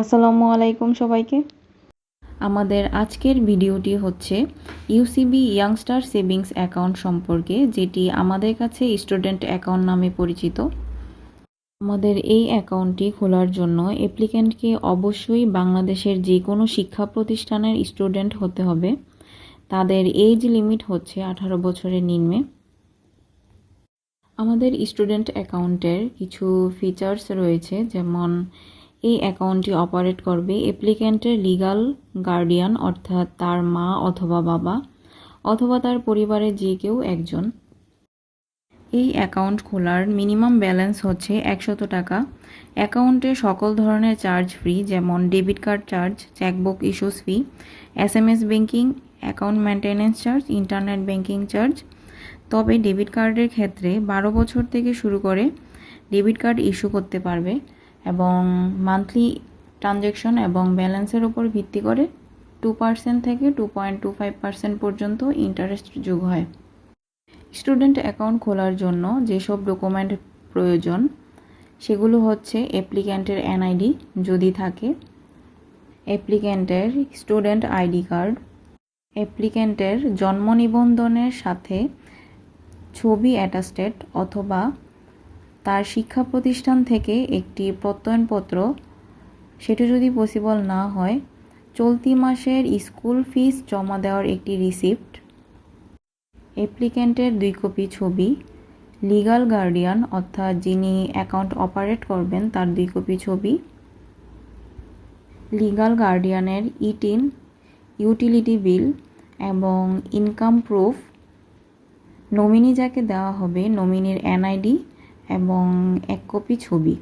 আসসালামু আলাইকুম সবাইকে। আমাদের আজকের ভিডিওটি হচ্ছে ইউসিবি ইয়াংস্টার সেভিংস অ্যাকাউন্ট সম্পর্কে, যেটি আমাদের কাছে স্টুডেন্ট অ্যাকাউন্ট নামে পরিচিত। আমাদের এই অ্যাকাউন্টটি খোলার জন্য অ্যাপ্লিক্যান্টকে অবশ্যই বাংলাদেশের যে কোনো শিক্ষা প্রতিষ্ঠানের স্টুডেন্ট হতে হবে। তাদের এজ লিমিট হচ্ছে 18 বছরের নিম্নে। আমাদের স্টুডেন্ট অ্যাকাউন্টের কিছু ফিচার্স রয়েছে, যেমন এই অ্যাকাউন্টটি অপারেট করবে অ্যাপ্লিক্যান্টের লিগ্যাল গার্ডিয়ান, অর্থাৎ তার মা অথবা বাবা অথবা তার পরিবারের যে কেউ একজন। এই অ্যাকাউন্ট খোলার মিনিমাম ব্যালেন্স হচ্ছে 100 টাকা। অ্যাকাউন্টে সকল ধরনের চার্জ ফ্রি, যেমন debit card charge, chequebook issues fee, SMS banking, account maintenance charge, internet banking charge. তবে ডেবিট কার্ডের ক্ষেত্রে 12 বছর থেকে শুরু করে ডেবিট কার্ড ইস্যু করতে পারবে এবং মান্থলি ট্রানজ্যাকশন এবং ব্যালেন্সের উপর ভিত্তি করে 2% থেকে 2.25% পর্যন্ত ইন্টারেস্ট যোগ হয়। স্টুডেন্ট অ্যাকাউন্ট খোলার জন্য যেসব ডকুমেন্ট প্রয়োজন সেগুলো হচ্ছে অ্যাপ্লিক্যান্টের NID যদি থাকে, অ্যাপ্লিক্যান্টের স্টুডেন্ট ID কার্ড, অ্যাপ্লিক্যান্টের জন্ম নিবন্ধনের সাথে ছবি অ্যাটাস্টেড অথবা তার শিক্ষা প্রতিষ্ঠান থেকে একটি প্রত্যয়নপত্র, সেটা যদি পসিবল না হয় চলতি মাসের স্কুল ফিস জমা দেওয়ার একটি রিসিপ্ট, অ্যাপ্লিক্যান্টের 2 কপি ছবি, লিগ্যাল গার্ডিয়ান অর্থাৎ যিনি অ্যাকাউন্ট অপারেট করবেন তার 2 কপি ছবি, লিগ্যাল গার্ডিয়ানের ইটিন, ইউটিলিটি বিল এবং ইনকাম প্রুফ, নমিনি যাকে দেওয়া হবে নমিনির NID এবং 1 কপি ছবি।